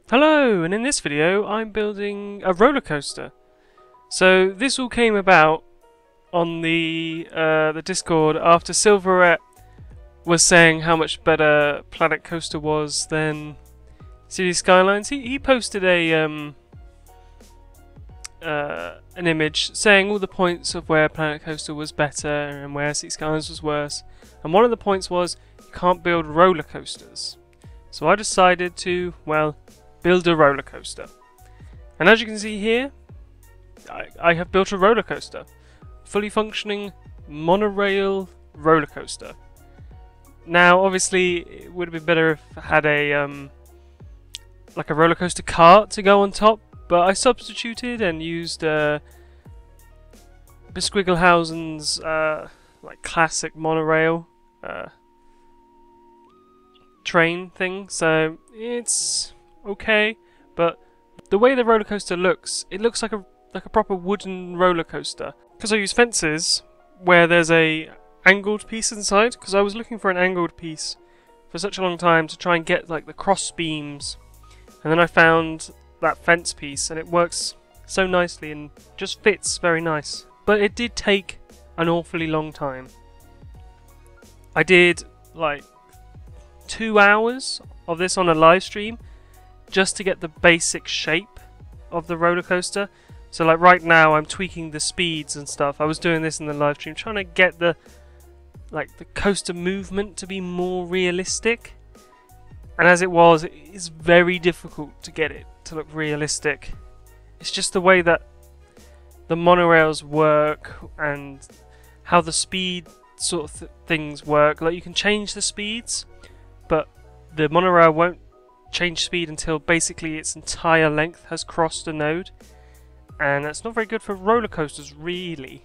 Hello, and in this video I'm building a roller coaster. So this all came about on the Discord after Silverette was saying how much better Planet Coaster was than City Skylines. He posted an image saying all the points of where Planet Coaster was better and where City Skylines was worse. And one of the points was you can't build roller coasters. So I decided to, well, build a roller coaster. And as you can see here, I have built a roller coaster. Fully functioning monorail roller coaster. Now obviously it would have been better if I had a like a roller coaster cart to go on top, but I substituted and used Bisquigelhausen's like classic monorail train thing, so it's okay. But the way the roller coaster looks, it looks like a proper wooden roller coaster. Because I use fences where there's a angled piece inside, because I was looking for an angled piece for such a long time to try and get like the cross beams, and then I found that fence piece and it works so nicely and just fits very nice. But it did take an awfully long time. I did like 2 hours of this on a live stream just to get the basic shape of the roller coaster. So like right now I'm tweaking the speeds and stuff. I was doing this in the live stream trying to get the coaster movement to be more realistic. And as it was, it's very difficult to get it to look realistic. It's just the way that the monorails work and how the speed sort of things work. Like you can change the speeds, but the monorail won't change speed until basically its entire length has crossed a node. And that's not very good for roller coasters, really.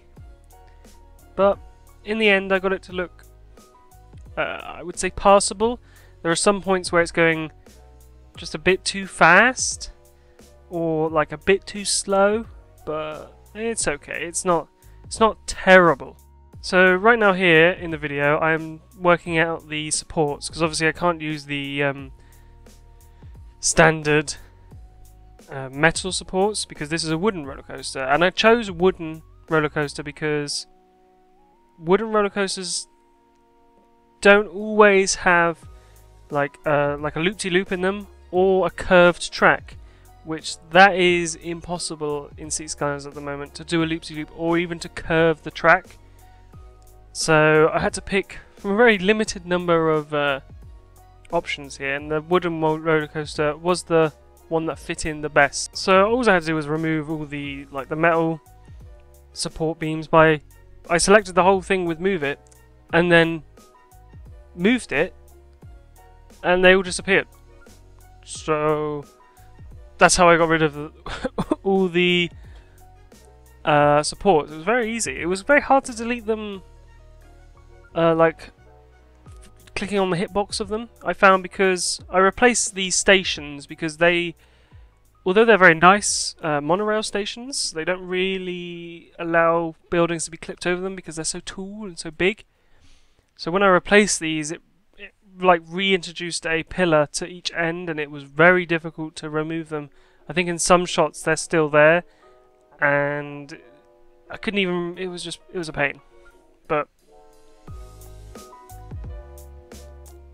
But in the end, I got it to look, I would say, passable. There are some points where it's going just a bit too fast, or like a bit too slow, but it's okay. It's not terrible. So right now here in the video, I'm working out the supports, because obviously I can't use the standard metal supports because this is a wooden roller coaster, and I chose a wooden roller coaster because wooden roller coasters don't always have like a loop-de-loop in them or a curved track, which that is impossible in City Skylines at the moment, to do a loop-de-loop or even to curve the track. So I had to pick from a very limited number of options here, and the wooden roller coaster was the one that fit in the best. So all I had to do was remove all the the metal support beams by I selected the whole thing with move it and then moved it and they all disappeared. So that's how I got rid of all the supports. It was very easy. It was very hard to delete them like clicking on the hitbox of them, I found, because I replaced these stations because they, although they're very nice monorail stations, they don't really allow buildings to be clipped over them because they're so tall and so big. So when I replaced these, it like reintroduced a pillar to each end, and it was very difficult to remove them. I think in some shots they're still there, and I couldn't even, it was a pain. But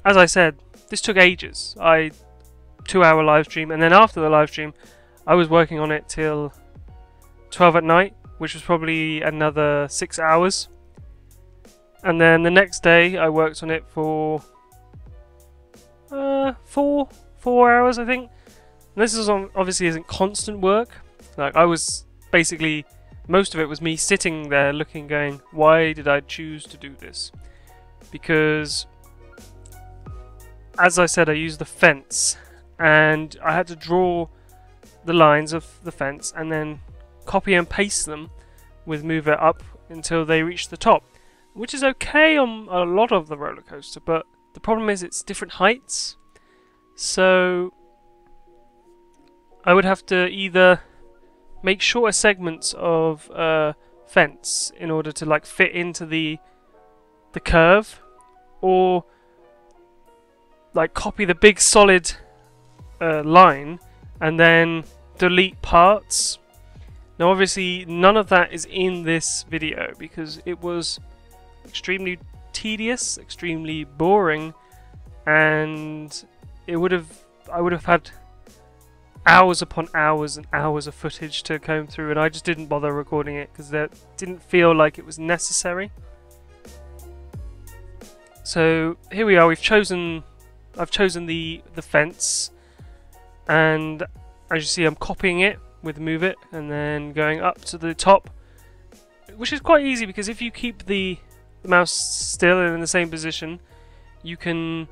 as I said, this took ages. 2-hour live stream, and then after the live stream I was working on it till 12 at night, which was probably another 6 hours. And then the next day I worked on it for 4 hours, I think. And this is obviously isn't constant work. Like I was basically, most of it was me sitting there looking, going, why did I choose to do this? Because as I said, I used the fence, and I had to draw the lines of the fence and then copy and paste them with move it up until they reach the top, which is okay on a lot of the roller coaster, but the problem is it's different heights. So I would have to either make shorter segments of fence in order to like fit into the curve, or like copy the big solid line and then delete parts. Now obviously none of that is in this video because it was extremely tedious, extremely boring, and I would have had hours upon hours and hours of footage to comb through, and I just didn't bother recording it because that didn't feel like it was necessary. So here we are. I've chosen the fence, and as you see, I'm copying it with Move It and then going up to the top, which is quite easy because if you keep the mouse still and in the same position, you can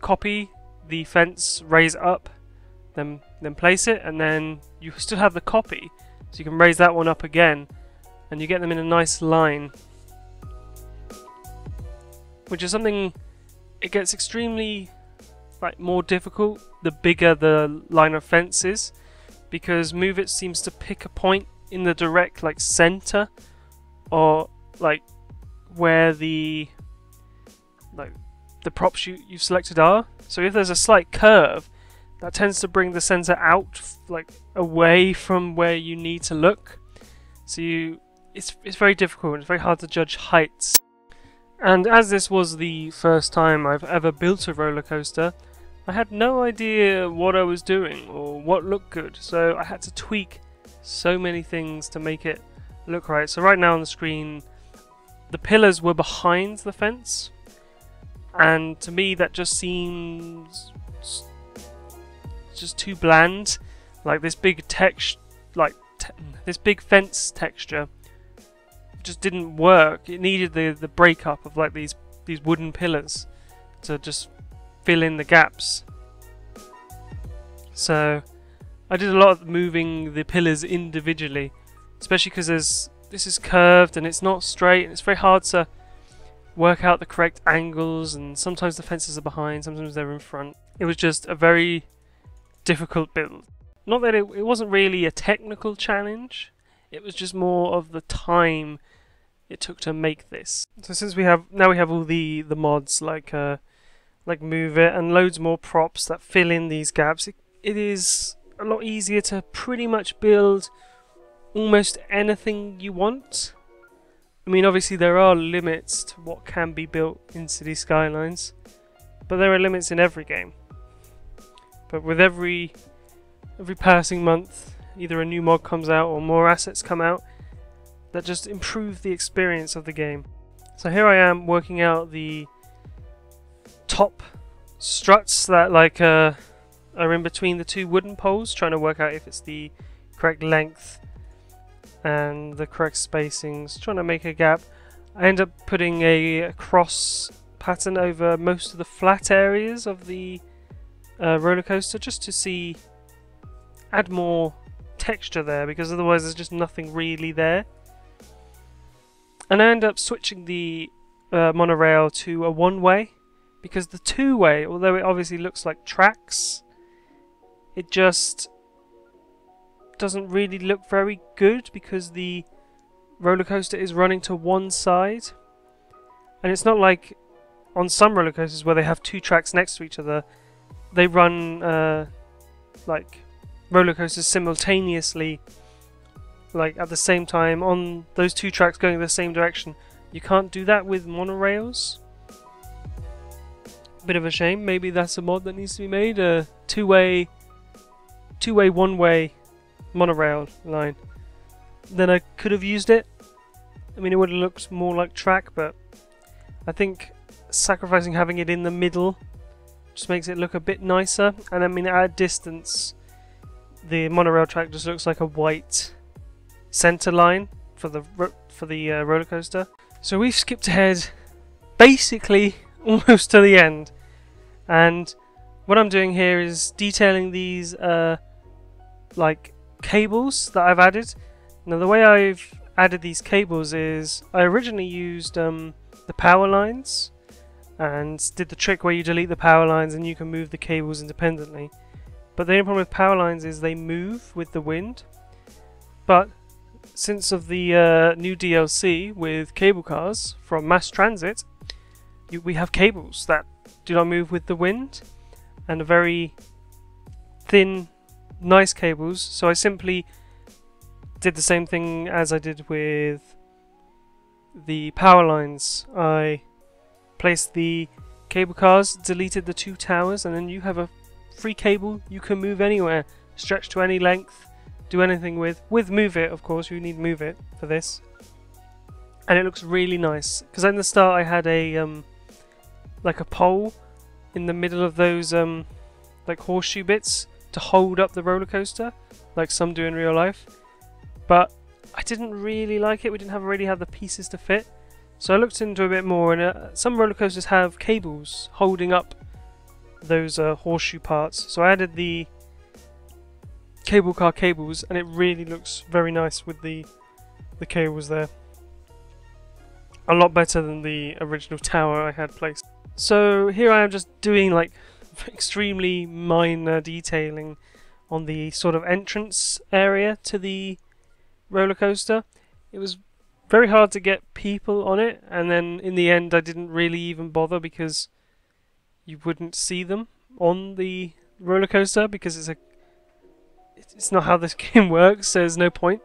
copy the fence, raise it up, then place it, and then you still have the copy, so you can raise that one up again, and you get them in a nice line, which is something. It gets extremely more difficult the bigger the line of fence is, because Move It seems to pick a point in the direct center, or where the props you've selected are. So if there's a slight curve, that tends to bring the center out away from where you need to look. So it's very difficult. It's very hard to judge heights. And as this was the first time I've ever built a roller coaster, I had no idea what I was doing or what looked good. So I had to tweak so many things to make it look right. So right now on the screen, the pillars were behind the fence, and to me that just seems just too bland. This big this big fence texture just didn't work. It needed the breakup of these wooden pillars to just fill in the gaps. So I did a lot of moving the pillars individually, especially because this is curved and it's not straight, and it's very hard to work out the correct angles, and sometimes the fences are behind, sometimes they're in front. It was just a very difficult build. Not that it wasn't really a technical challenge, it was just more of the time it took to make this. So since we have all the mods like Move It and loads more props that fill in these gaps, it is a lot easier to pretty much build almost anything you want. I mean, obviously there are limits to what can be built in City Skylines, but there are limits in every game. But with every passing month, either a new mod comes out or more assets come out that just improve the experience of the game. So here I am working out the top struts that are in between the two wooden poles, trying to work out if it's the correct length and the correct spacings, trying to make a gap. I end up putting a cross pattern over most of the flat areas of the roller coaster, just to add more texture there, because otherwise there's just nothing really there. And I end up switching the monorail to a one-way, because the two-way, although it obviously looks like tracks, it just doesn't really look very good because the roller coaster is running to one side. And it's not like on some roller coasters where they have two tracks next to each other. They run roller coasters simultaneously, at the same time on those two tracks going the same direction. You can't do that with monorails. Bit of a shame. Maybe that's a mod that needs to be made. A two-way, one-way monorail line. Then I could have used it. I mean, it would have looked more like track, but I think sacrificing having it in the middle just makes it look a bit nicer. And I mean, at a distance, the monorail track just looks like a white center line for the roller coaster. So we've skipped ahead basically almost to the end, and what I'm doing here is detailing these cables that I've added. Now the way I've added these cables is I originally used the power lines and did the trick where you delete the power lines and you can move the cables independently. But the only problem with power lines is they move with the wind. But since of the new DLC with cable cars from Mass Transit, we have cables that do not move with the wind and are very thin, nice cables. So I simply did the same thing as I did with the power lines. I placed the cable cars, deleted the 2 towers, and then you have a free cable you can move anywhere, stretch to any length, do anything with Move It, of course. You need Move It for this, and it looks really nice. Because in the start I had a like a pole in the middle of those like horseshoe bits to hold up the roller coaster, like some do in real life, but I didn't really like it. We didn't really have the pieces to fit. So I looked into a bit more, and some roller coasters have cables holding up those horseshoe parts. So I added the cable car cables, and it really looks very nice with the cables there. A lot better than the original tower I had placed. So here I am just doing like extremely minor detailing on the sort of entrance area to the roller coaster. It was very hard to get people on it, and then in the end I didn't really even bother because you wouldn't see them on the roller coaster because it's not how this game works, so there's no point.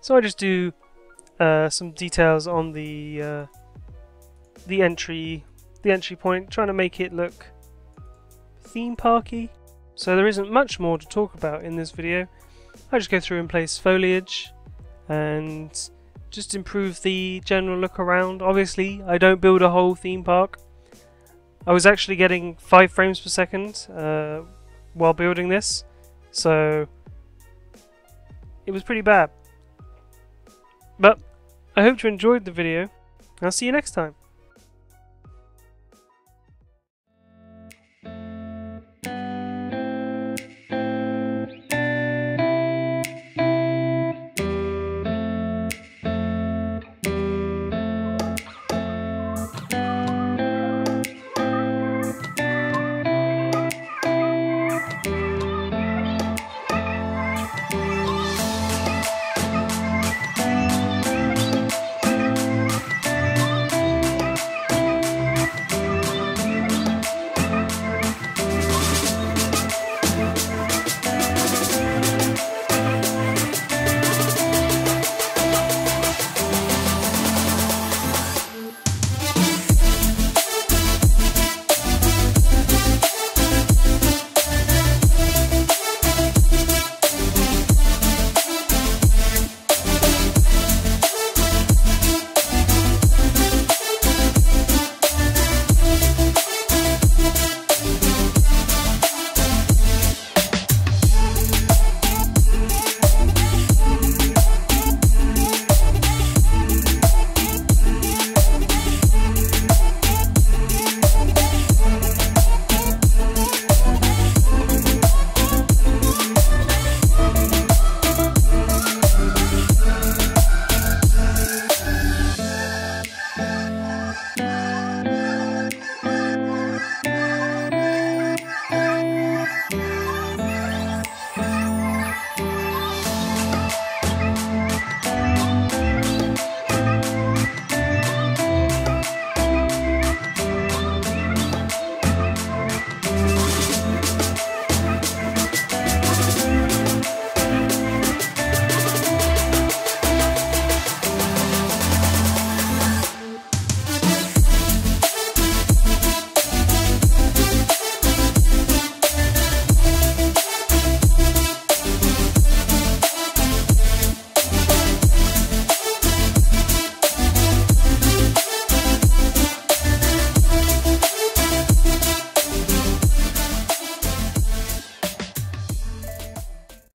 So I just do some details on the entry point, trying to make it look theme parky. So there isn't much more to talk about in this video. I just go through and place foliage and just improve the general look around. Obviously, I don't build a whole theme park. I was actually getting 5 frames per second while building this, so it was pretty bad. But I hope you enjoyed the video, and I'll see you next time.